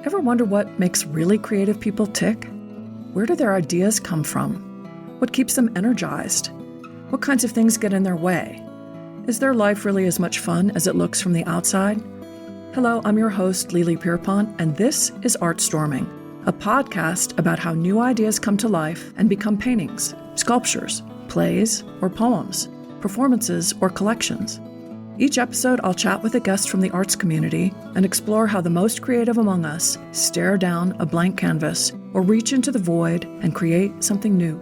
Ever wonder what makes really creative people tick? Where do their ideas come from? What keeps them energized? What kinds of things get in their way? Is their life really as much fun as it looks from the outside? Hello, I'm your host, Lily Pierpont, and this is ArtStorming, a podcast about how new ideas come to life and become paintings, sculptures, plays, or poems, performances, or collections. Each episode, I'll chat with a guest from the arts community and explore how the most creative among us stare down a blank canvas or reach into the void and create something new.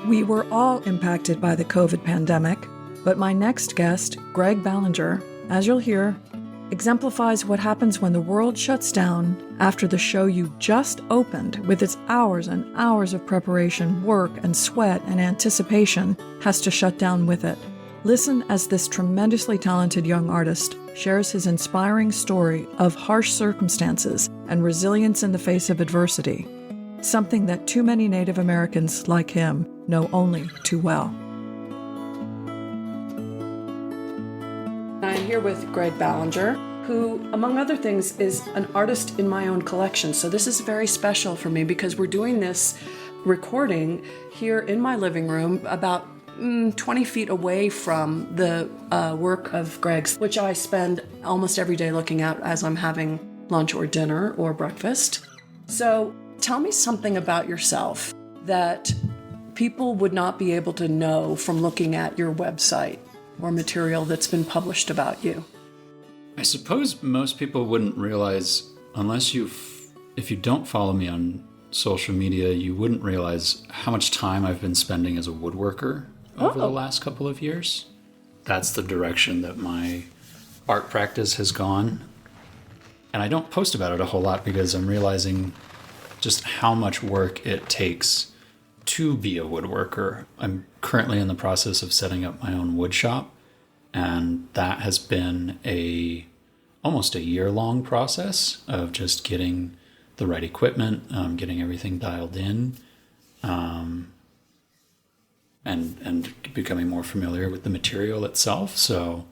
We were all impacted by the COVID pandemic, but my next guest, Greg Ballenger, as you'll hear, exemplifies what happens when the world shuts down after the show you just opened, with its hours and hours of preparation, work and sweat and anticipation, has to shut down with it. Listen as this tremendously talented young artist shares his inspiring story of harsh circumstances and resilience in the face of adversity, something that too many Native Americans like him know only too well. I'm here with Greg Ballenger, who, among other things, is an artist in my own collection. So this is very special for me because we're doing this recording here in my living room about 20 feet away from the work of Greg's, which I spend almost every day looking at as I'm having lunch or dinner or breakfast. So tell me something about yourself that people would not be able to know from looking at your website or material that's been published about you. I suppose most people wouldn't realize, if you don't follow me on social media, you wouldn't realize how much time I've been spending as a woodworker over the last couple of years. That's the direction that my art practice has gone. And I don't post about it a whole lot because I'm realizing just how much work it takes to be a woodworker. I'm currently in the process of setting up my own wood shop, and that has been almost a year-long process of just getting the right equipment, getting everything dialed in, and becoming more familiar with the material itself. So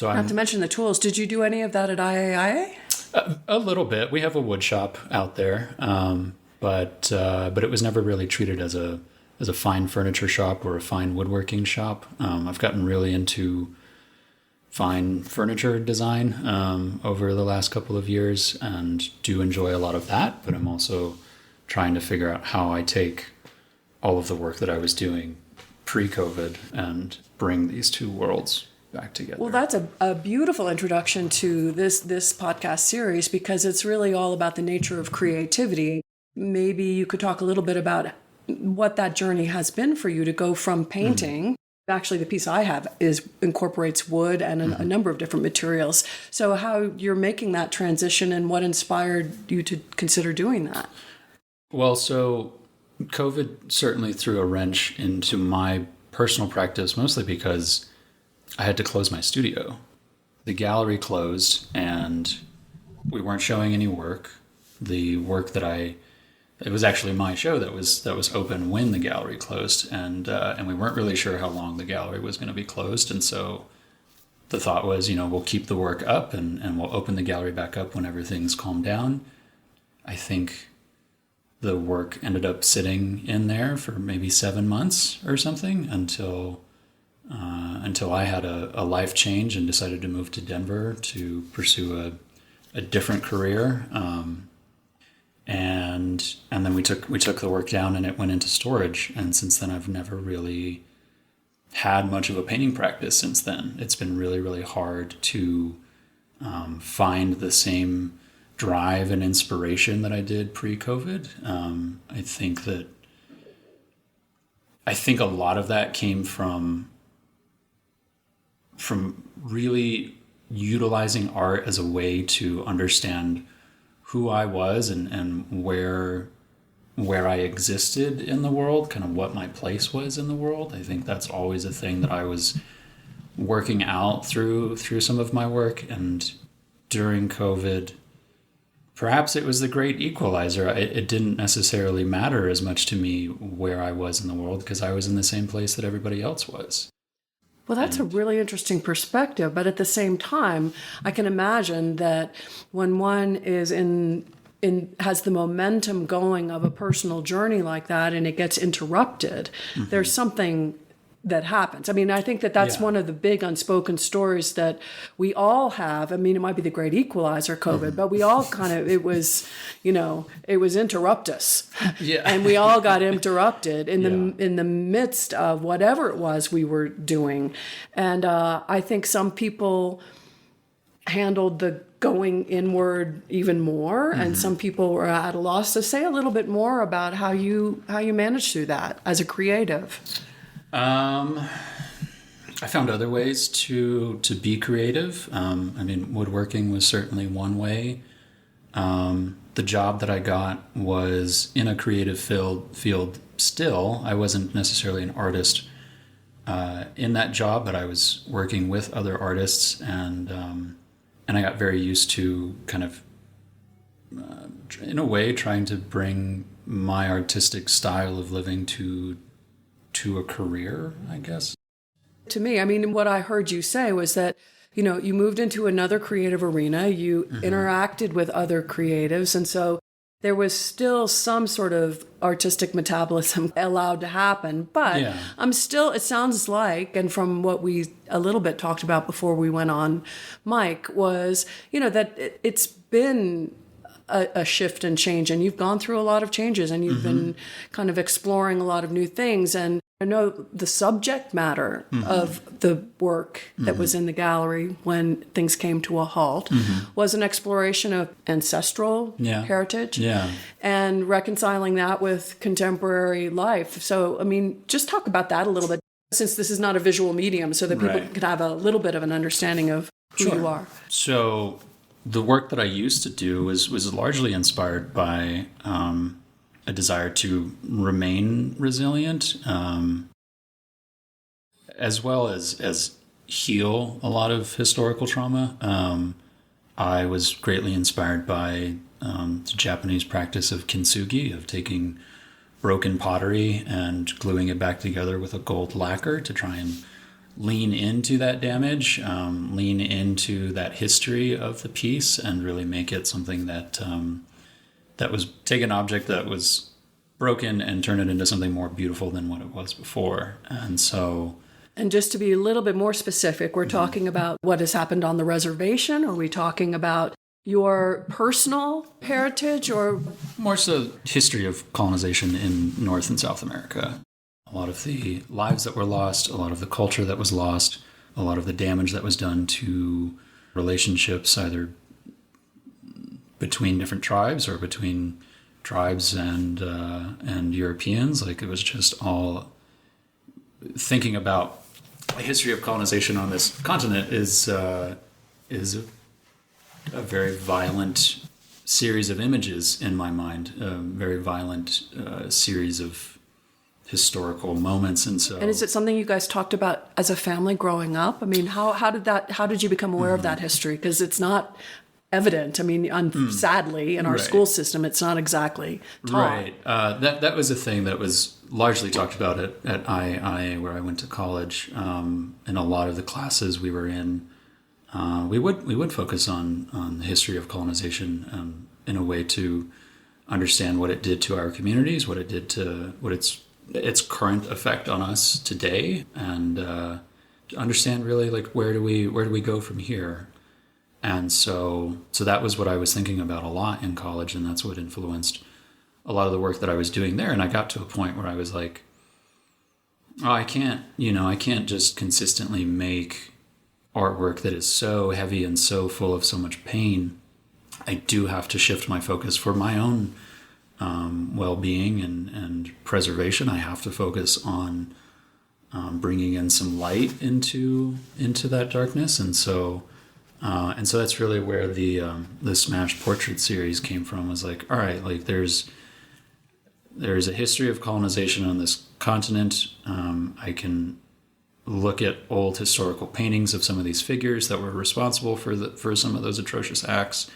Not to mention the tools. Did you do any of that at IAIA? A little bit. We have a wood shop out there, but it was never really treated as a fine furniture shop or a fine woodworking shop. I've gotten really into fine furniture design over the last couple of years and do enjoy a lot of that, but I'm also trying to figure out how I take all of the work that I was doing pre-COVID and bring these two worlds back together. Well, that's a beautiful introduction to this podcast series because it's really all about the nature of creativity. Maybe you could talk a little bit about what that journey has been for you to go from painting. Actually, the piece I have incorporates wood and a number of different materials. So how you're making that transition and what inspired you to consider doing that? Well, so COVID certainly threw a wrench into my personal practice, mostly because I had to close my studio. The gallery closed and we weren't showing any work. The work it was actually my show that was open when the gallery closed, and we weren't really sure how long the gallery was going to be closed, and so the thought was, we'll keep the work up and we'll open the gallery back up whenever things calm down. I think the work ended up sitting in there for maybe 7 months or something until I had a life change and decided to move to Denver to pursue a different career. And then we took the work down and it went into storage. And since then, I've never really had much of a painting practice since then. It's been really, really hard to find the same drive and inspiration that I did pre-COVID. I think a lot of that came from really utilizing art as a way to understand who I was and where I existed in the world, kind of what my place was in the world. I think that's always a thing that I was working out through some of my work. And during COVID, perhaps it was the great equalizer. It didn't necessarily matter as much to me where I was in the world because I was in the same place that everybody else was. Well, that's a really interesting perspective. But at the same time, I can imagine that when one is has the momentum going of a personal journey like that and it gets interrupted, there's something that happens. I mean, I think that that's one of the big unspoken stories that we all have. I mean, it might be the great equalizer, COVID, but we all kind of, it was interrupt us. Yeah. And we all got interrupted in the midst of whatever it was we were doing. And I think some people handled the going inward even more, and some people were at a loss. To say a little bit more about how you managed through that as a creative. I found other ways to be creative. I mean, woodworking was certainly one way. The job that I got was in a creative field still. I wasn't necessarily an artist in that job, but I was working with other artists, and I got very used to kind of, in a way, trying to bring my artistic style of living to a career, I guess. To me, I mean, what I heard you say was that, you moved into another creative arena, you interacted with other creatives, and so there was still some sort of artistic metabolism allowed to happen. But it sounds like, and from what we a little bit talked about before we went on mic, was, that it's been a shift and change, and you've gone through a lot of changes, and you've been kind of exploring a lot of new things. And I know the subject matter of the work that was in the gallery when things came to a halt was an exploration of ancestral heritage and reconciling that with contemporary life. So, I mean, just talk about that a little bit, since this is not a visual medium, so that people can have a little bit of an understanding of who you are. So the work that I used to do was largely inspired by a desire to remain resilient, as well as heal a lot of historical trauma. I was greatly inspired by the Japanese practice of kintsugi, of taking broken pottery and gluing it back together with a gold lacquer to try and lean into that damage, lean into that history of the piece, and really make it something that was take an object that was broken and turn it into something more beautiful than what it was before. And just to be a little bit more specific, we're talking about what has happened on the reservation? Are we talking about your personal heritage, or more so history of colonization in North and South America? A lot of the lives that were lost, a lot of the culture that was lost, a lot of the damage that was done to relationships, either between different tribes or between tribes and Europeans. Like, it was just all thinking about the history of colonization on this continent is a very violent series of images in my mind, a very violent series of historical moments. And is it something you guys talked about as a family growing up? I mean, how did you become aware of that history? Because it's not evident. I mean, sadly, in our school system, it's not exactly taught. Right. That was a thing that was largely talked about at IIA, where I went to college. In a lot of the classes we were in, we would focus on the history of colonization in a way to understand what it did to our communities, what it did to its current effect on us today, and to understand really, like, where do we go from here. And so that was what I was thinking about a lot in college, and that's what influenced a lot of the work that I was doing there. And I got to a point where I was like, oh, I can't just consistently make artwork that is so heavy and so full of so much pain. I do have to shift my focus for my own well-being and preservation. I have to focus on bringing in some light into that darkness. And so that's really where the Smashed Portrait series came from. Was like, all right, like there's a history of colonization on this continent. I can look at old historical paintings of some of these figures that were responsible for some of those atrocious acts,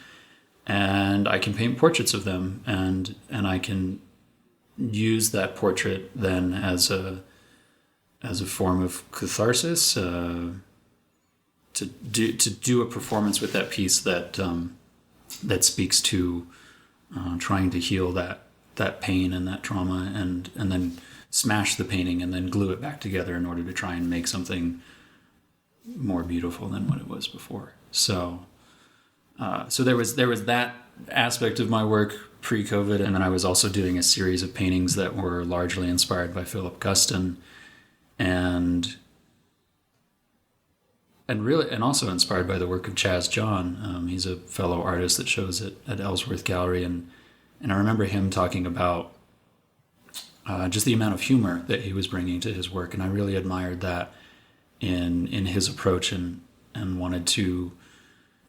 and I can paint portraits of them, and I can use that portrait then as as a form of catharsis, to do a performance with that piece that that speaks to trying to heal that pain and that trauma, and then smash the painting and then glue it back together in order to try and make something more beautiful than what it was before. So there was that aspect of my work pre-COVID, and then I was also doing a series of paintings that were largely inspired by Philip Guston, and also inspired by the work of Chaz John. He's a fellow artist that shows at Ellsworth Gallery, and I remember him talking about just the amount of humor that he was bringing to his work, and I really admired that in his approach, and wanted to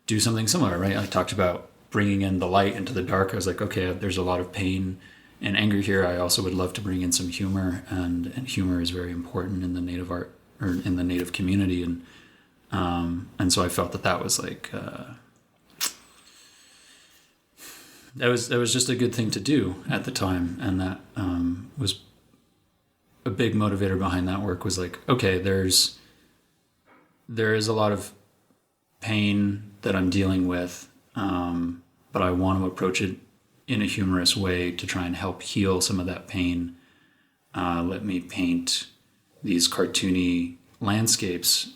do something similar, right? I talked about bringing in the light into the dark. I was like, okay, there's a lot of pain and anger here. I also would love to bring in some humor, and humor is very important in the Native art, or in the Native community, and so I felt that was like that was just a good thing to do at the time, and that was a big motivator behind that work. Was like, okay, there is a lot of pain that I'm dealing with, but I want to approach it in a humorous way to try and help heal some of that pain. Let me paint these cartoony landscapes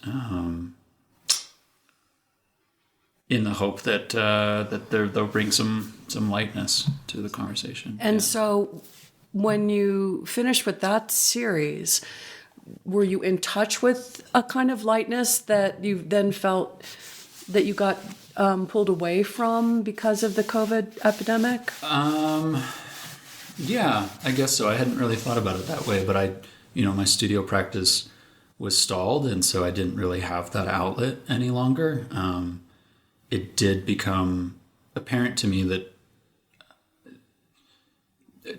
in the hope that they'll bring some lightness to the conversation. And so when you finished with that series, were you in touch with a kind of lightness that you then felt that you got pulled away from because of the COVID epidemic? Yeah, I guess so. I hadn't really thought about it that way, but my studio practice was stalled, and so I didn't really have that outlet any longer. It did become apparent to me that,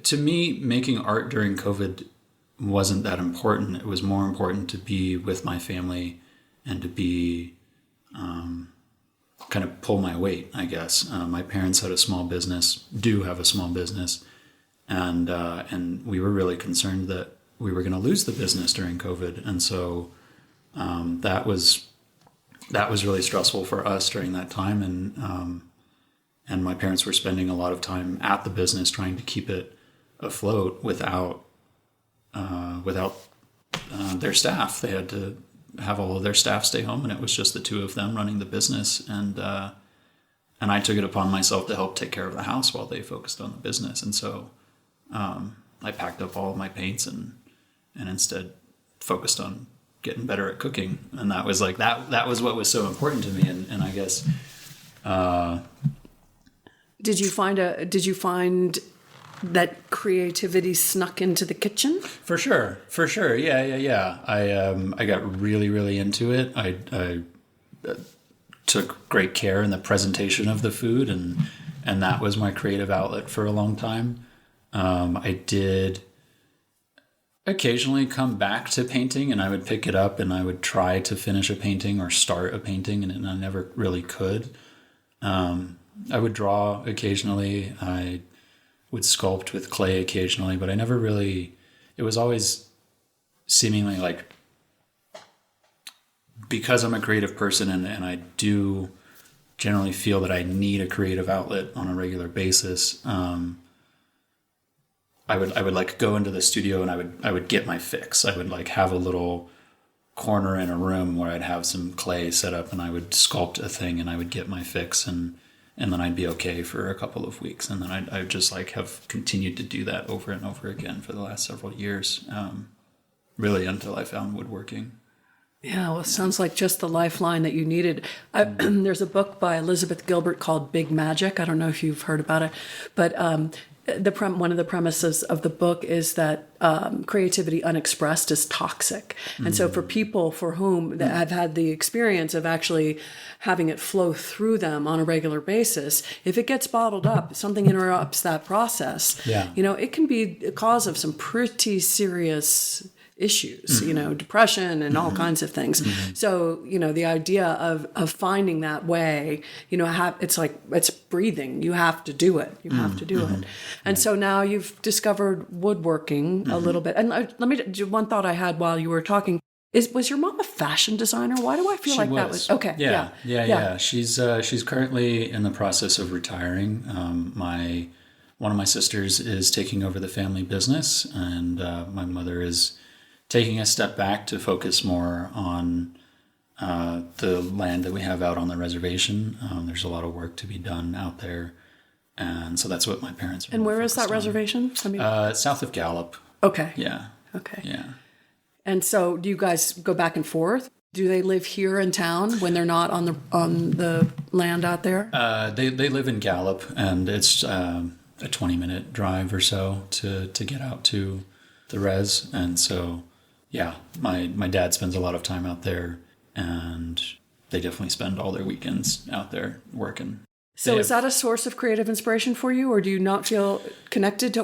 to me, making art during COVID wasn't that important. It was more important to be with my family and to be kind of pull my weight, I guess. My parents had a small business, do have a small business, and we were really concerned that we were going to lose the business during COVID, and so that was really stressful for us during that time, and my parents were spending a lot of time at the business trying to keep it afloat without their staff. They had to have all of their staff stay home, and it was just the two of them running the business, and I took it upon myself to help take care of the house while they focused on the business. And so I packed up all of my paints and instead focused on getting better at cooking, and that was like that was what was so important to me. And I guess did you find that creativity snuck into the kitchen? For sure. Yeah. I got really, really into it. I took great care in the presentation of the food, and that was my creative outlet for a long time. I did occasionally come back to painting, and I would pick it up and I would try to finish a painting or start a painting, and I never really could. I would draw occasionally. I would sculpt with clay occasionally, but I never really, it was always seemingly like, because I'm a creative person and I do generally feel that I need a creative outlet on a regular basis, I would like go into the studio and I would get my fix. I would like have a little corner in a room where I'd have some clay set up, and I would sculpt a thing, and I would get my fix, and then I'd be okay for a couple of weeks. And then I'd just like have continued to do that over and over again for the last several years, really until I found woodworking. Yeah, well, it sounds like just the lifeline that you needed. There's a book by Elizabeth Gilbert called Big Magic. I don't know if you've heard about it, but one of the premises of the book is that creativity unexpressed is toxic. And so for people for whom that have had the experience of actually having it flow through them on a regular basis, if it gets bottled up, something interrupts that process, it can be a cause of some pretty serious issues, depression and all kinds of things. So, the idea of finding that way, it's breathing. You have to do it. You have to do it. And so now you've discovered woodworking a little bit. And let me do one thought I had while you were talking. Was your mom a fashion designer? Why do I feel like that was okay? Yeah. She's currently in the process of retiring. One of my sisters is taking over the family business, and my mother is taking a step back to focus more on the land that we have out on the reservation. There's a lot of work to be done out there, and so that's what my parents are. And where is that reservation? South of Gallup. Okay. Yeah. Okay. Yeah. And so, do you guys go back and forth? Do they live here in town when they're not on the land out there? They live in Gallup, and it's a 20-minute drive or so to get out to the res. And so, yeah, my dad spends a lot of time out there, and they definitely spend all their weekends out there working. So is that a source of creative inspiration for you, or do you not feel connected to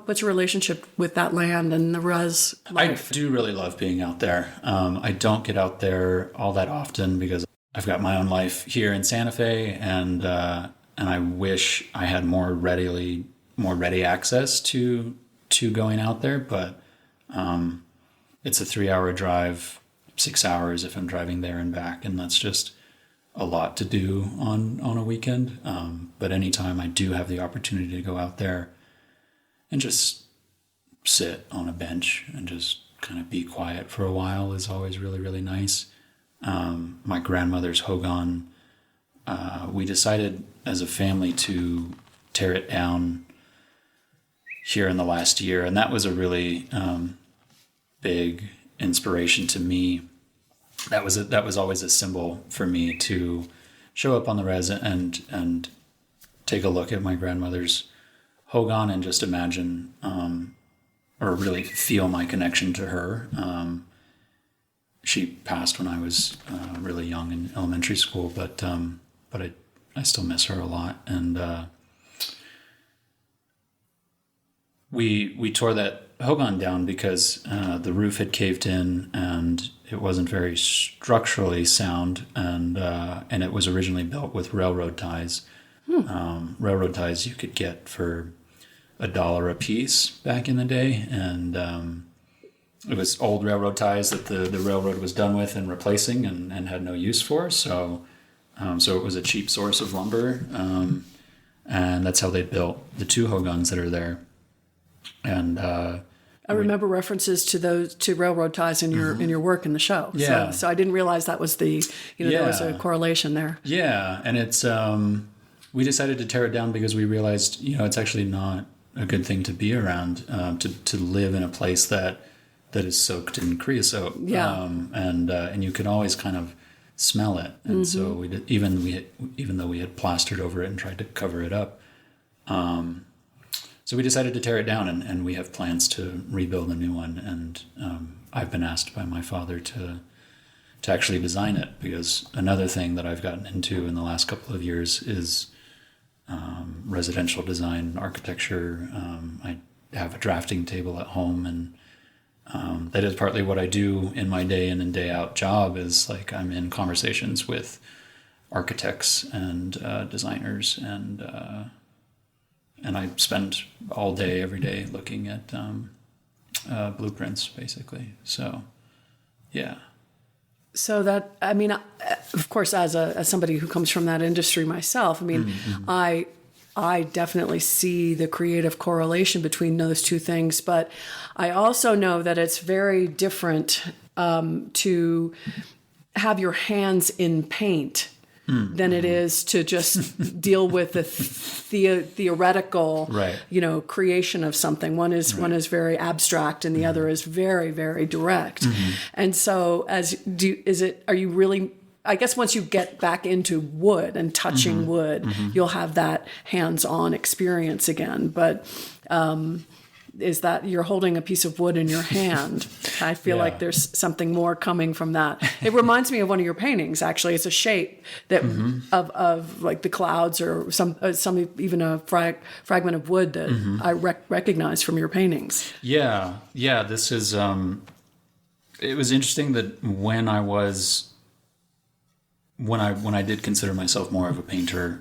what's your relationship with that land and the res life? I do really love being out there. I don't get out there all that often because I've got my own life here in Santa Fe, and I wish I had more ready access to going out there. But it's a 3-hour drive, 6 hours if I'm driving there and back, and that's just a lot to do on a weekend. But anytime I do have the opportunity to go out there and just sit on a bench and just kind of be quiet for a while is always really, really nice. My grandmother's hogan, we decided as a family to tear it down here in the last year. And that was a really big inspiration to me. That was always a symbol for me to show up on the res and take a look at my grandmother's hogan and just imagine or really feel my connection to her. She passed when I was really young in elementary school, but I still miss her a lot. And we tore that hogan down because the roof had caved in and it wasn't very structurally sound, and it was originally built with railroad ties. Railroad ties you could get for $1 a piece back in the day, and it was old railroad ties that the railroad was done with and replacing and had no use for. So it was a cheap source of lumber, and that's how they built the 2 hogans that are there. And I remember references to railroad ties in your work in the show. Yeah. So I didn't realize that was there was a correlation there. Yeah, and it's we decided to tear it down because we realized it's actually not a good thing to be around, to live in a place that is soaked in creosote. Yeah. And you can always kind of smell it, and so we did, even though we had plastered over it and tried to cover it up. So we decided to tear it down, and we have plans to rebuild a new one. And I've been asked by my father to actually design it, because another thing that I've gotten into in the last couple of years is residential design, architecture. I have a drafting table at home, and that is partly what I do in my day in and day out job. Is like I'm in conversations with architects and designers, and I spend all day, every day, looking at blueprints, basically. So, yeah. So that, of course, as somebody who comes from that industry myself, I definitely see the creative correlation between those two things. But I also know that it's very different to have your hands in paint than it is to just deal with the theoretical, creation of something. One is very abstract, and the other is very, very direct. And so, are you really? I guess once you get back into wood and touching wood, you'll have that hands-on experience again. But is that you're holding a piece of wood in your hand? I feel like there's something more coming from that. It reminds me of one of your paintings. Actually, it's a shape that of like the clouds, or some even a fragment of wood that I recognize from your paintings. Yeah. This is it was interesting that when I did consider myself more of a painter,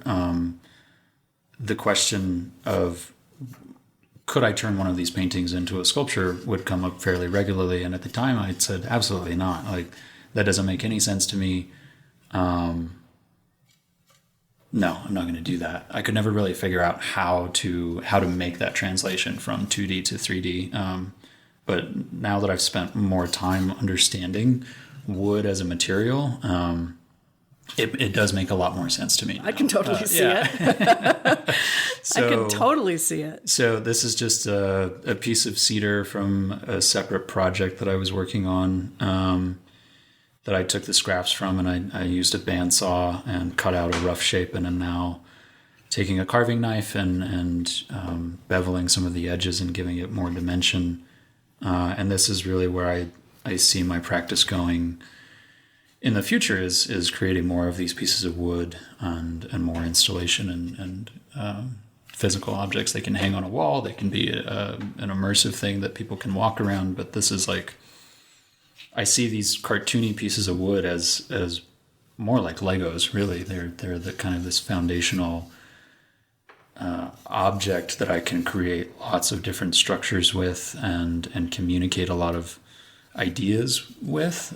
the question of could I turn one of these paintings into a sculpture would come up fairly regularly. And at the time I said, absolutely not. Like, that doesn't make any sense to me. No, I'm not going to do that. I could never really figure out how to make that translation from 2D to 3D. But now that I've spent more time understanding wood as a material, it does make a lot more sense to me now. I can totally see it. I can totally see it. So this is just a piece of cedar from a separate project that I was working on, that I took the scraps from, and I used a bandsaw and cut out a rough shape, and am now taking a carving knife and beveling some of the edges and giving it more dimension. And this is really where I see my practice going in the future, is creating more of these pieces of wood and more installation and physical objects. They can hang on a wall. They can be an immersive thing that people can walk around. But this is like, I see these cartoony pieces of wood as more like Legos, really. They're the kind of this foundational object that I can create lots of different structures with and communicate a lot of ideas with.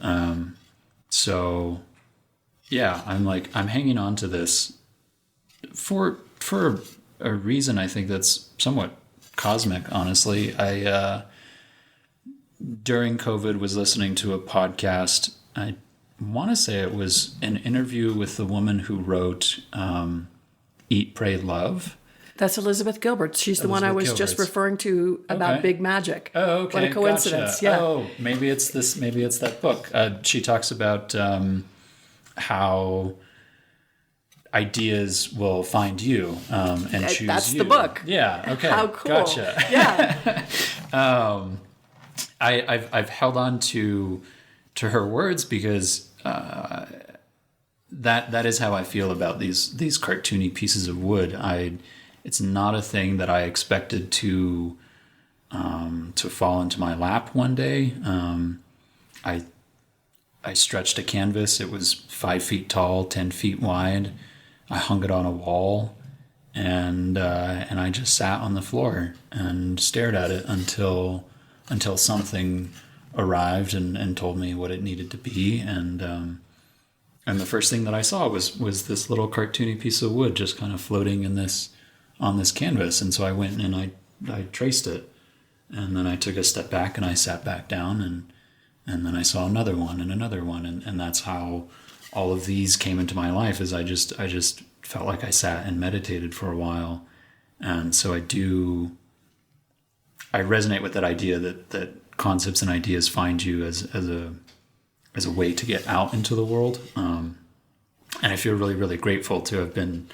So yeah, I'm hanging on to this for a reason I think that's somewhat cosmic, honestly. I during COVID was listening to a podcast. I want to say it was an interview with the woman who wrote Eat, Pray, Love. That's Elizabeth Gilbert. She's the one I was just referring to about big magic. Oh, okay. What a coincidence. Gotcha. Yeah. Oh, maybe it's this. Maybe it's that book. She talks about how ideas will find you and choose That's you. the book. Yeah. Okay. How cool. Gotcha. Yeah. I've held on to her words because that is how I feel about these cartoony pieces of wood. It's not a thing that I expected to fall into my lap one day. I stretched a canvas. It was 5 feet tall, 10 feet wide. I hung it on a wall, and I just sat on the floor and stared at it until something arrived and told me what it needed to be. And the first thing that I saw was this little cartoony piece of wood just kind of floating on this canvas. And so I went and I traced it, and then I took a step back and I sat back down, and then I saw another one and another one. And that's how all of these came into my life, is I just felt like I sat and meditated for a while. And so I resonate with that idea that concepts and ideas find you as a way to get out into the world. And I feel really, really grateful to have been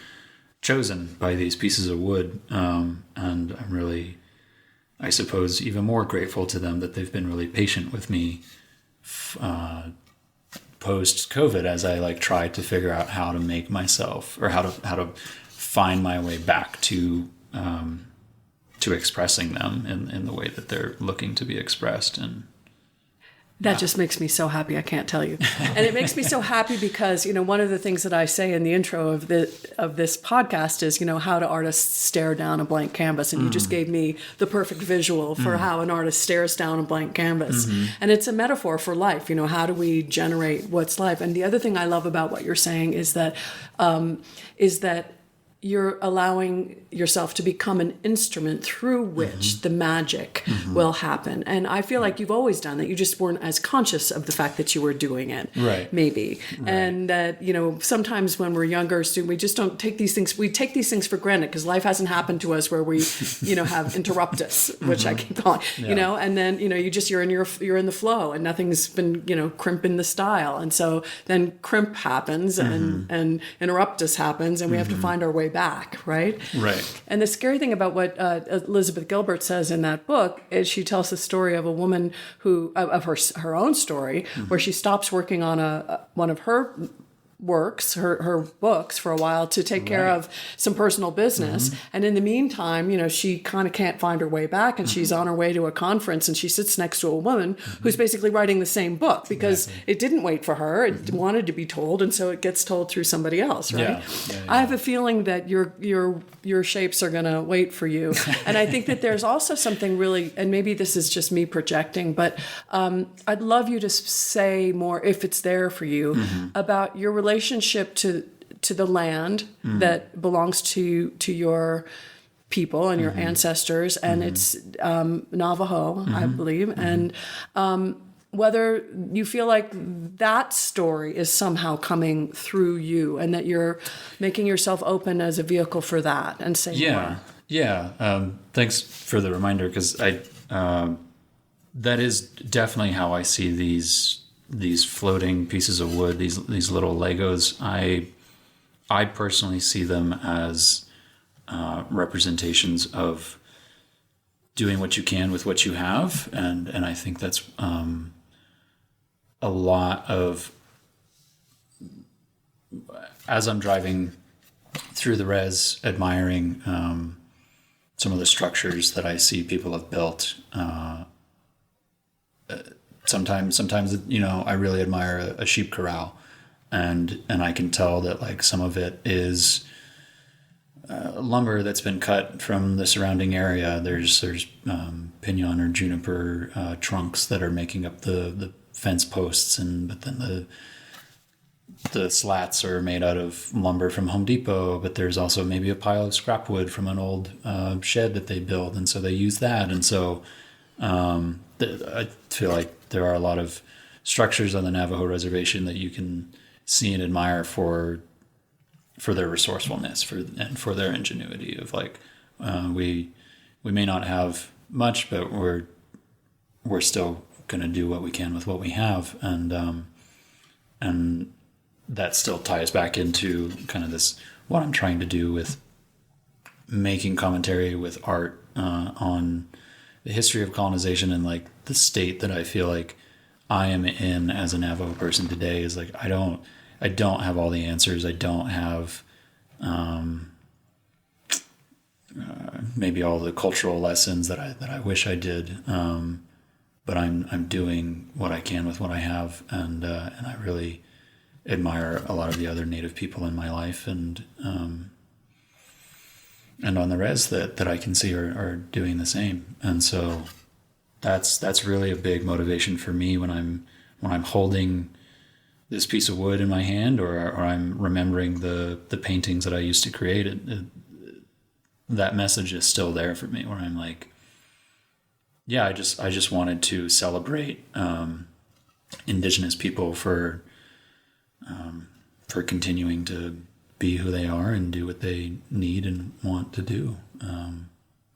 chosen by these pieces of wood. And I'm really, I suppose, even more grateful to them that they've been really patient with me post-COVID, as I tried to figure out how to make myself, or how to find my way back to expressing them in the way that they're looking to be expressed. And that just makes me so happy. I can't tell you. And it makes me so happy because, one of the things that I say in the intro of this podcast is, how do artists stare down a blank canvas? And you just gave me the perfect visual for how an artist stares down a blank canvas. Mm-hmm. And it's a metaphor for life. How do we generate what's life? And the other thing I love about what you're saying is that you're allowing yourself to become an instrument through which the magic will happen. And I feel like you've always done that. You just weren't as conscious of the fact that you were doing it, right? Maybe. Right. And that, sometimes when we're younger, we just don't take these things. We take these things for granted because life hasn't happened to us where we, have interruptus, which I keep calling, and then, you're in the flow and nothing's been, crimping the style. And so then crimp happens and interruptus happens, and we have to find our way back, right? Right. And the scary thing about what Elizabeth Gilbert says in that book is she tells the story of a woman who, of her own story, where she stops working on one of her her books for a while to take care of some personal business. And in the meantime, you know, she kind of can't find her way back, and she's on her way to a conference, and she sits next to a woman who's basically writing the same book because it didn't wait for her. It wanted to be told. And so it gets told through somebody else. Right. I have a feeling that your shapes are going to wait for you. And I think that there's also something really, and maybe this is just me projecting, but I'd love you to say more, if it's there for you, about your relationship to the land that belongs to your people and your ancestors, and it's Navajo, I believe, and whether you feel like that story is somehow coming through you, and that you're making yourself open as a vehicle for that, and say more. Thanks for the reminder, because that is definitely how I see these floating pieces of wood, these little Legos. I personally see them as representations of doing what you can with what you have, and I think that's a lot of, as I'm driving through the res, admiring some of the structures that I see people have built. Sometimes, you know, I really admire a sheep corral, and I can tell that, like, some of it is lumber that's been cut from the surrounding area. There's pinon or juniper trunks that are making up the fence posts, but then the slats are made out of lumber from Home Depot, but there's also maybe a pile of scrap wood from an old shed that they built, and so they use that. And so I feel like there are a lot of structures on the Navajo reservation that you can see and admire for their resourcefulness, and for their ingenuity of, like, we may not have much, but we're still going to do what we can with what we have, and that still ties back into kind of this, what I'm trying to do with making commentary with art on the history of colonization, and, like, the state that I feel like I am in as a Navajo person today is, like, I don't have all the answers. I don't have maybe all the cultural lessons that I wish I did. But I'm doing what I can with what I have, and I really admire a lot of the other Native people in my life, and on the res that I can see are doing the same. And so that's really a big motivation for me when I'm holding this piece of wood in my hand, or I'm remembering the paintings that I used to create. That message is still there for me, where I'm like, yeah, I just wanted to celebrate indigenous people for continuing to be who they are and do what they need and want to do,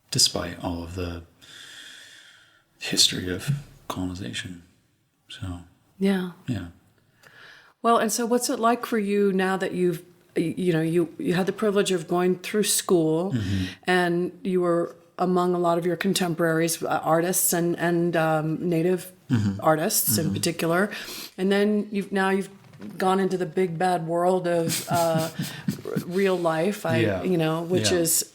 despite all of the history of colonization. So yeah. Well, and so what's it like for you now that you had the privilege of going through school, and you were among a lot of your contemporaries, artists and Native artists in particular, and then you've gone into the big bad world of real life, which is,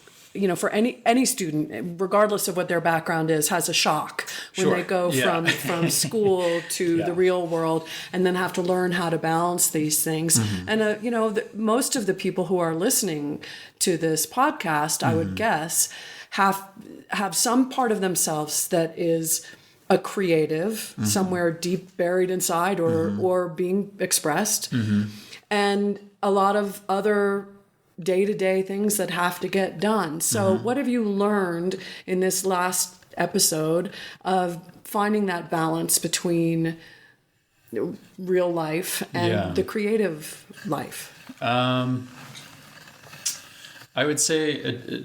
for any student, regardless of what their background is, has a shock when they go from school to the real world, and then have to learn how to balance these things. And most of the people who are listening to this podcast, I would guess, have some part of themselves that is a creative, somewhere deep buried inside, or being expressed, and a lot of other day-to-day things that have to get done. So what have you learned in this last episode of finding that balance between real life and the creative life? I would say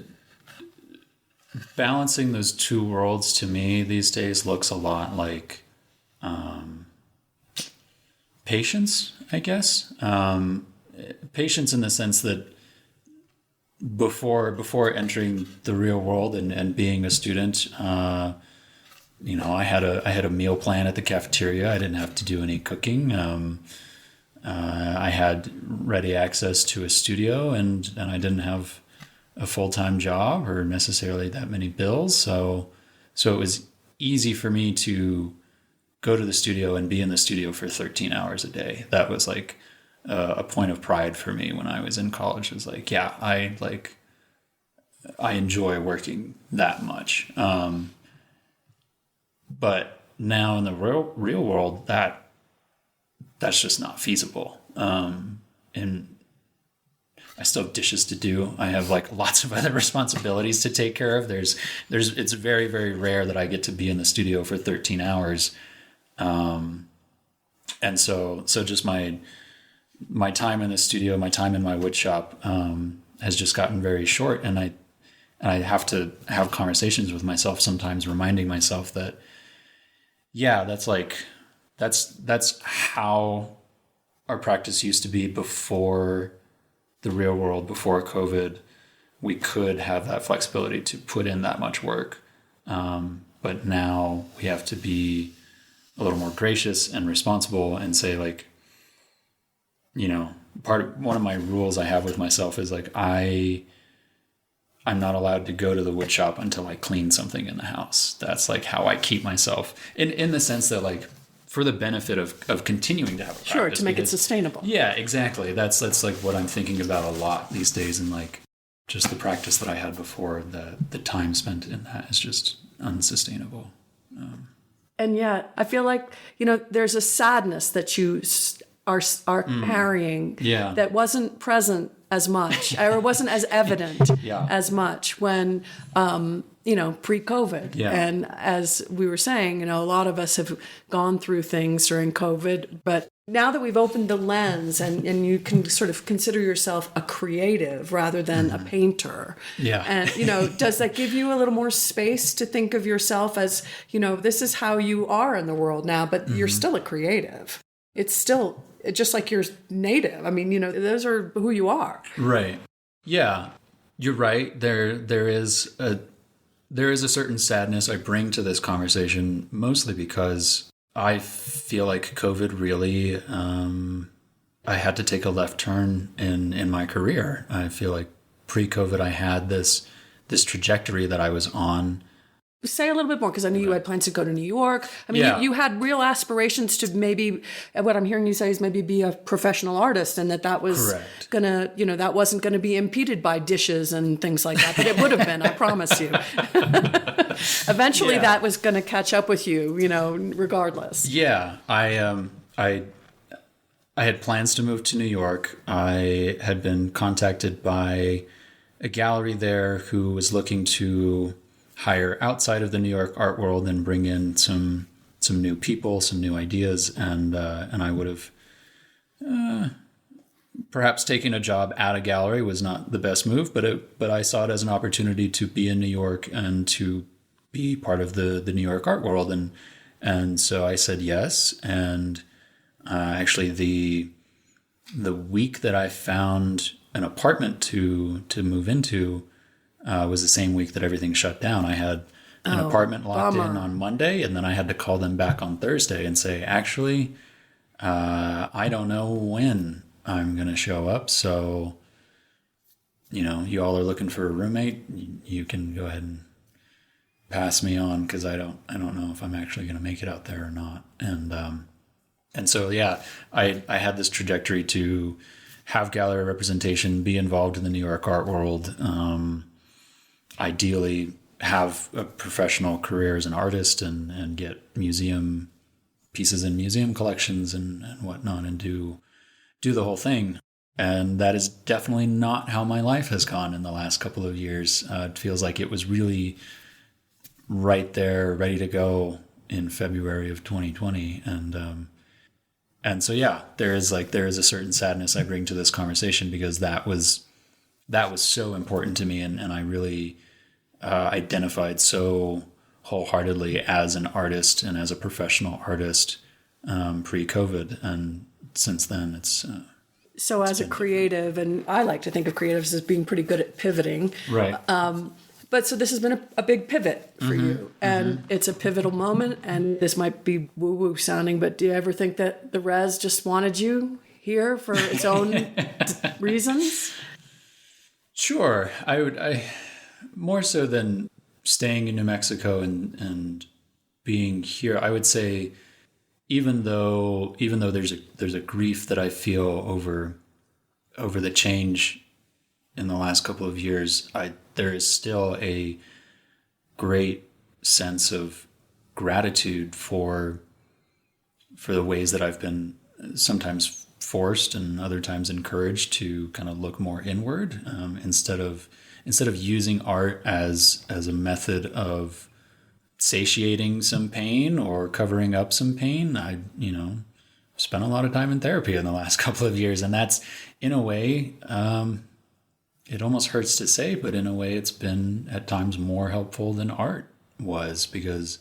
balancing those two worlds, to me these days, looks a lot like patience, I guess. Patience in the sense that before entering the real world and being a student, I had a meal plan at the cafeteria. I didn't have to do any cooking. I I had ready access to a studio, and I didn't have a full-time job or necessarily that many bills. So it was easy for me to go to the studio and be in the studio for 13 hours a day. That was like a point of pride for me when I was in college. It was like, yeah, I enjoy working that much. But now in the real world, that's just not feasible. And I still have dishes to do. I have like lots of other responsibilities to take care of. It's very, very rare that I get to be in the studio for 13 hours. And so just my time in the studio, my time in my wood shop, has just gotten very short. And I have to have conversations with myself sometimes, reminding myself that, yeah, that's how our practice used to be before the real world, before COVID. We could have that flexibility to put in that much work. But now we have to be a little more gracious and responsible and say, like, one of my rules I have with myself is like, I'm not allowed to go to the wood shop until I clean something in the house. That's like how I keep myself in the sense that, like, for the benefit of continuing to have a practice. Sure, to make it sustainable. Yeah, exactly. That's like what I'm thinking about a lot these days. And like just the practice that I had before, the time spent in that is just unsustainable. And yet I feel like, there's a sadness that you are carrying that wasn't present as much or wasn't as evident as much when, pre-COVID. Yeah. And as we were saying, a lot of us have gone through things during COVID, but now that we've opened the lens and you can sort of consider yourself a creative rather than a painter. Yeah. And, does that give you a little more space to think of yourself as, this is how you are in the world now, but you're still a creative. It's still just like you're native. I mean, those are who you are. Right. Yeah, you're right. There is a certain sadness I bring to this conversation, mostly because I feel like COVID really, I had to take a left turn in my career. I feel like pre-COVID, I had this trajectory that I was on. Say a little bit more, because I knew you had plans to go to New York. I mean, you had real aspirations to maybe, what I'm hearing you say is maybe be a professional artist, and that was gonna, that wasn't gonna be impeded by dishes and things like that, but it would have been, I promise you. Eventually that was gonna catch up with you, regardless. Yeah, I had plans to move to New York. I had been contacted by a gallery there who was looking to hire outside of the New York art world and bring in some new people, some new ideas, and I would have perhaps taking a job at a gallery was not the best move, but I saw it as an opportunity to be in New York and to be part of the New York art world, and so I said yes. And actually, the week that I found an apartment to move into was the same week that everything shut down. I had an apartment locked in on Monday, and then I had to call them back on Thursday and say, actually, I don't know when I'm going to show up. So, you all are looking for a roommate. You can go ahead and pass me on, because I don't know if I'm actually going to make it out there or not. And so, yeah, I had this trajectory to have gallery representation, be involved in the New York art world, ideally have a professional career as an artist and get museum pieces in museum collections and whatnot, and do the whole thing. And that is definitely not how my life has gone in the last couple of years. It feels like it was really right there, ready to go in February of 2020. And so, yeah, there is a certain sadness I bring to this conversation, because that was so important to me. And I really identified so wholeheartedly as an artist and as a professional artist pre-COVID. And since then, it's so as a creative, and I like to think of creatives as being pretty good at pivoting. Right. But so this has been a big pivot for you, and it's a pivotal moment, and this might be woo-woo sounding, but do you ever think that the res just wanted you here for its own reasons? Sure. I more so than staying in New Mexico and being here, I would say even though there's a grief that I feel over the change in the last couple of years, there is still a great sense of gratitude for the ways that I've been sometimes forced and other times encouraged to kind of look more inward, instead of using art as a method of satiating some pain or covering up some pain. I spent a lot of time in therapy in the last couple of years, and that's, in a way, it almost hurts to say, but in a way it's been at times more helpful than art was, because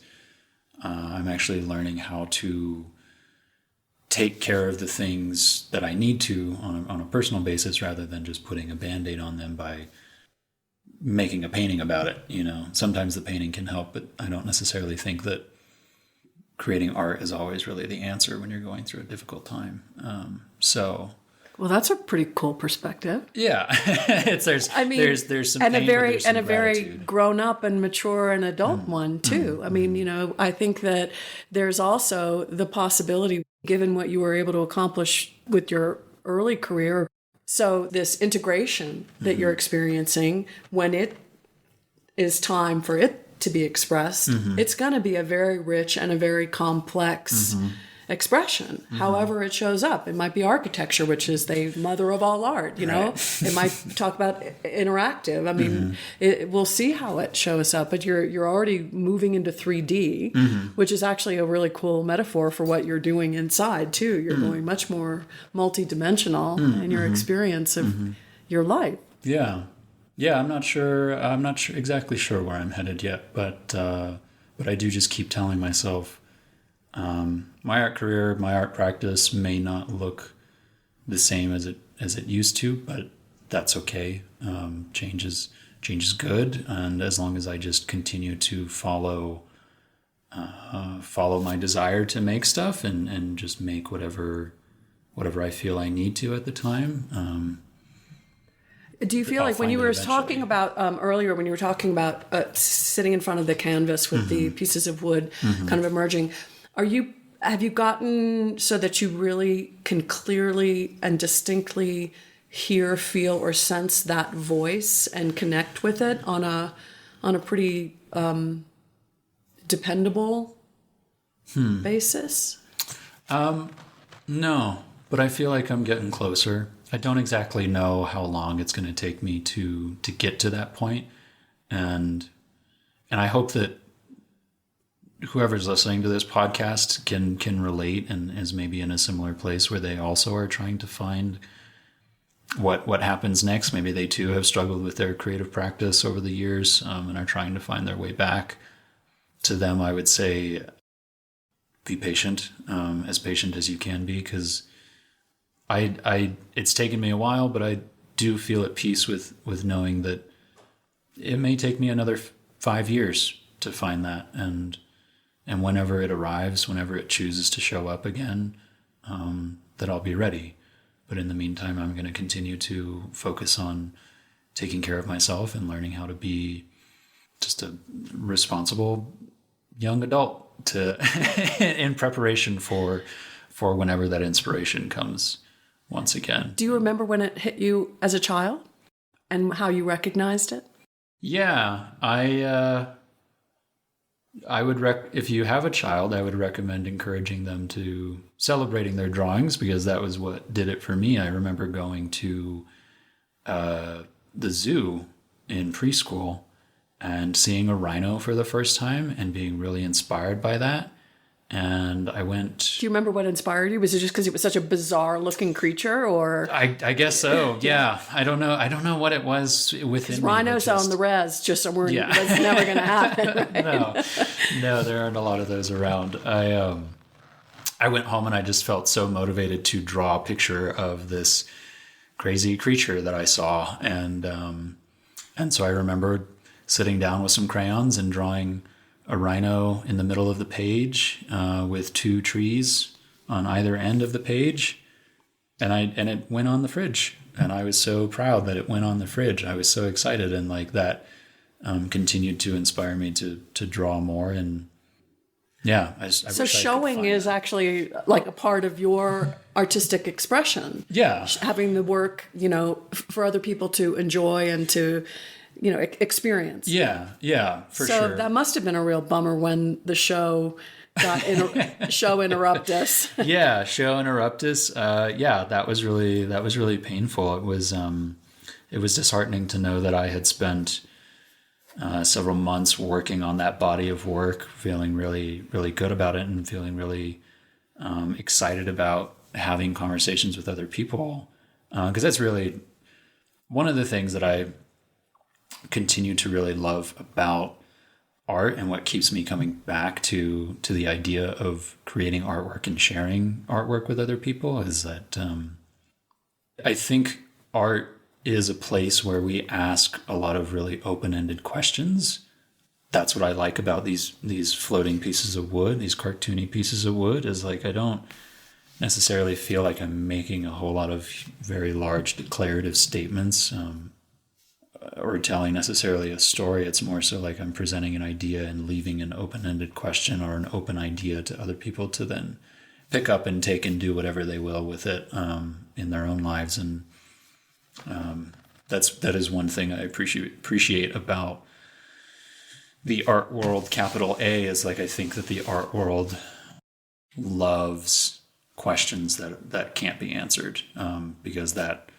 I'm actually learning how to take care of the things that I need to on a personal basis, rather than just putting a Band-Aid on them by making a painting about it. Sometimes the painting can help, but I don't necessarily think that creating art is always really the answer when you're going through a difficult time. Well, that's a pretty cool perspective. Yeah, there's some and pain, a very grown up and mature and adult one too. I mean, I think that there's also the possibility, given what you were able to accomplish with your early career. So this integration that you're experiencing, when it is time for it to be expressed, it's going to be a very rich and a very complex expression, however it shows up. It might be architecture, which is the mother of all art, It might talk about interactive. I mean, we'll see how it shows up, but you're already moving into 3D, which is actually a really cool metaphor for what you're doing inside too. You're going much more multidimensional in your experience of your life. Yeah. I'm not exactly sure where I'm headed yet, but I do just keep telling myself, my art career, my art practice may not look the same as it used to, but that's okay. Change is good, and as long as I just continue to follow my desire to make stuff and just make whatever I feel I need to at the time. Do you feel like when you were talking about earlier, when you were talking about sitting in front of the canvas with the pieces of wood kind of emerging, have you gotten so that you really can clearly and distinctly hear, feel, or sense that voice and connect with it on a pretty dependable basis? No, but I feel like I'm getting closer. I don't exactly know how long it's going to take me to get to that point, and I hope that whoever's listening to this podcast can relate and is maybe in a similar place where they also are trying to find what happens next. Maybe they too have struggled with their creative practice over the years, and are trying to find their way back. To them, I would say, be patient, as patient as you can be, because it's taken me a while, but I do feel at peace with knowing that it may take me another 5 years to find that, and whenever it arrives, whenever it chooses to show up again, that I'll be ready. But in the meantime, I'm going to continue to focus on taking care of myself and learning how to be just a responsible young adult in preparation for whenever that inspiration comes once again. Do you remember when it hit you as a child and how you recognized it? Yeah, I would if you have a child, I would recommend encouraging them to celebrating their drawings, because that was what did it for me. I remember going to the zoo in preschool and seeing a rhino for the first time and being really inspired by that. And I went... Do you remember what inspired you? Was it just because it was such a bizarre looking creature, or... I guess so, yeah. I don't know what it was within me. Rhinos on the res just weren't... Yeah. That's never going to happen, right? No, there aren't a lot of those around. I went home and I just felt so motivated to draw a picture of this crazy creature that I saw. And so I remember sitting down with some crayons and drawing a rhino in the middle of the page, with 2 trees on either end of the page. and it went on the fridge, and I was so proud that it went on the fridge. I was so excited, and like that continued to inspire me to draw more. And yeah, I So wish I could showing find is that. actually like a part of your artistic expression. Yeah. Having the work, for other people to enjoy and to, experience. Yeah, for so sure. that must have been a real bummer when the show got show interruptus. Yeah, show interruptus. Yeah, that was really painful. It was disheartening to know that I had spent several months working on that body of work, feeling really, really good about it, and feeling really excited about having conversations with other people. Because that's really one of the things that I continue to really love about art, and what keeps me coming back to the idea of creating artwork and sharing artwork with other people, is that I think art is a place where we ask a lot of really open-ended questions. That's what I like about these floating pieces of wood, these cartoony pieces of wood, is like I don't necessarily feel like I'm making a whole lot of very large declarative statements or telling necessarily a story. It's more so like I'm presenting an idea and leaving an open-ended question or an open idea to other people to then pick up and take and do whatever they will with it in their own lives. And that is one thing I appreciate about the art world, capital A, is like I think that the art world loves questions that can't be answered, because that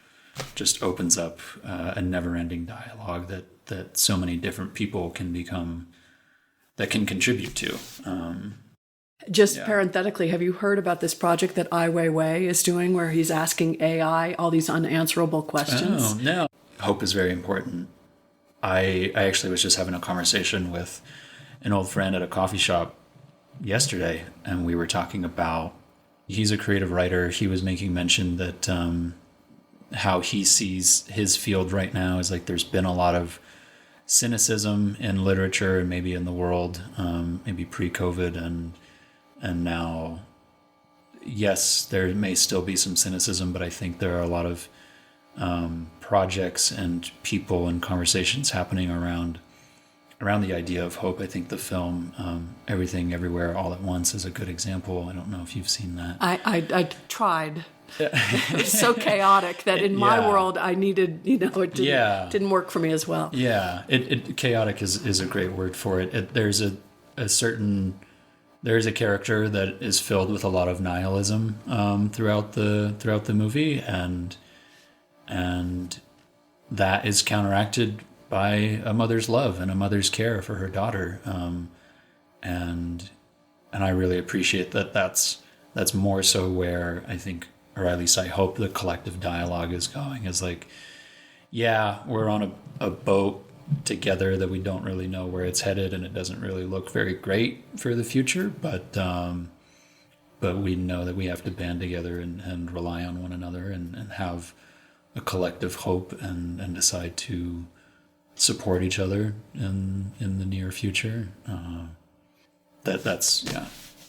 just opens up a never-ending dialogue that so many different people can contribute to. Parenthetically, have you heard about this project that Ai Weiwei is doing, where he's asking AI all these unanswerable questions? Oh, no. Hope is very important. I actually was just having a conversation with an old friend at a coffee shop yesterday, and we were talking about, he's a creative writer. He was making mention that how he sees his field right now is like there's been a lot of cynicism in literature and maybe in the world, maybe pre-COVID, and now, yes, there may still be some cynicism, but I think there are a lot of projects and people and conversations happening around the idea of hope. I think the film Everything Everywhere All at Once is a good example. I don't know if you've seen that. I tried. It was so chaotic that in my world I needed, it didn't work for me as well. Yeah, chaotic is a great word for it. There's a character that is filled with a lot of nihilism throughout the movie, and that is counteracted by a mother's love and a mother's care for her daughter, and I really appreciate that. That's more so where I think, or at least I hope, the collective dialogue is going. Is like, yeah, we're on a boat together that we don't really know where it's headed, and it doesn't really look very great for the future, but we know that we have to band together and rely on one another and have a collective hope and decide to support each other in the near future. That's.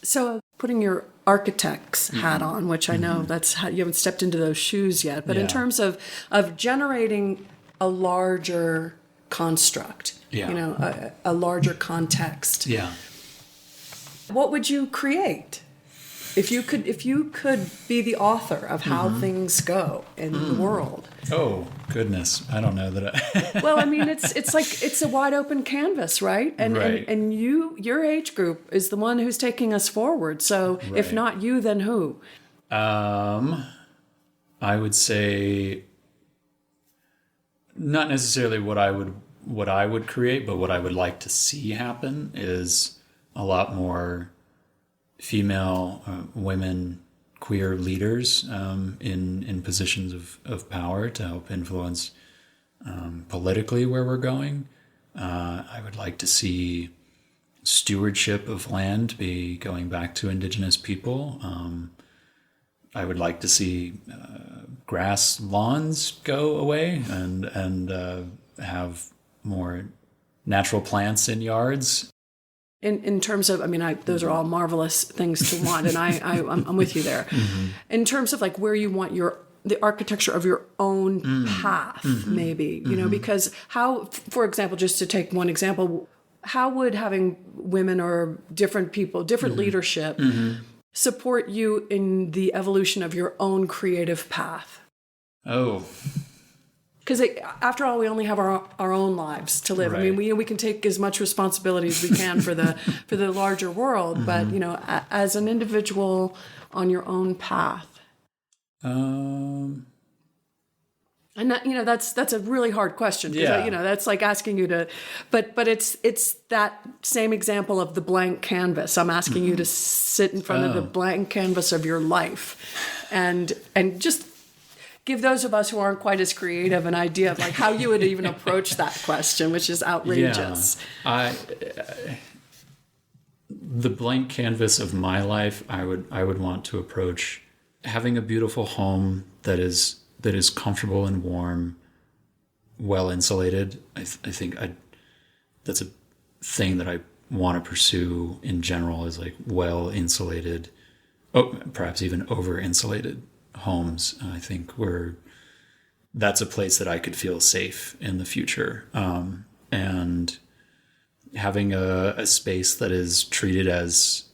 So putting your architect's hat on, which I know that's how, you haven't stepped into those shoes yet, but in terms of generating a larger construct, a larger context. Yeah. What would you create if you could be the author of how things go in the world? Oh goodness, I don't know that. Well, I mean, it's like it's a wide open canvas, right? And your age group is the one who's taking us forward. So if not you, then who? I would say not necessarily what I would create, but what I would like to see happen is a lot more female, women, queer leaders in positions of power to help influence politically where we're going. I would like to see stewardship of land be going back to indigenous people. I would like to see grass lawns go away and have more natural plants in yards. in terms of, I mean, those are all marvelous things to want, and I'm with you there. In terms of like where you want the architecture of your own path, maybe, you know, because how, for example, just to take one example, how would having women or different people, different leadership support you in the evolution of your own creative path? Oh. Because after all, we only have our own lives to live. Right. I mean, we can take as much responsibility as we can for the larger world, but, you know, as an individual on your own path. And that, you know, that's a really hard question, because you know, that's like asking you to, but it's that same example of the blank canvas. I'm asking you to sit in front of the blank canvas of your life, and just give those of us who aren't quite as creative an idea of like how you would even approach that question, which is outrageous. The blank canvas of my life, I would want to approach having a beautiful home that is comfortable and warm, well insulated. I think that's a thing that I want to pursue in general, is like well insulated, perhaps even over insulated homes. I think that's a place that I could feel safe in the future. And having a space that is treated as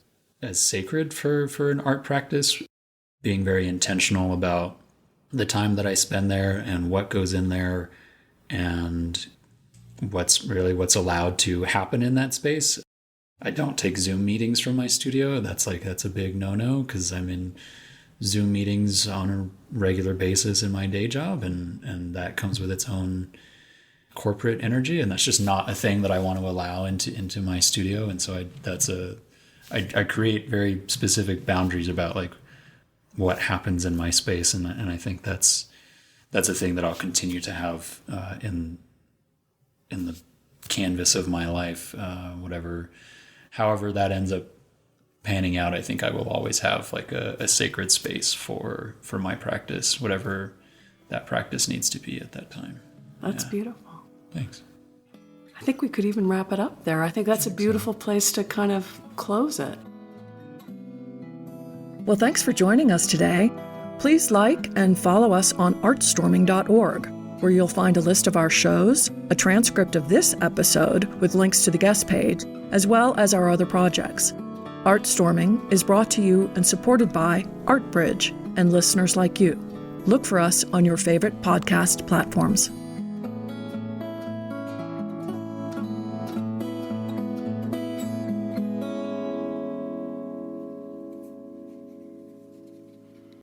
sacred for an art practice, being very intentional about the time that I spend there and what goes in there and what's allowed to happen in that space. I don't take Zoom meetings from my studio. That's a big no-no, because I'm in Zoom meetings on a regular basis in my day job, and that comes with its own corporate energy, and that's just not a thing that I want to allow into my studio. And so I create very specific boundaries about like what happens in my space, and I think that's a thing that I'll continue to have in the canvas of my life, however that ends up panning out. I think I will always have like a sacred space for my practice, whatever that practice needs to be at that time. That's beautiful. Thanks. I think we could even wrap it up there. I think that's a beautiful place to kind of close it. Well, thanks for joining us today. Please like and follow us on artstorming.org, where you'll find a list of our shows, a transcript of this episode with links to the guest page, as well as our other projects. ArtStorming is brought to you and supported by ArtBridge and listeners like you. Look for us on your favorite podcast platforms.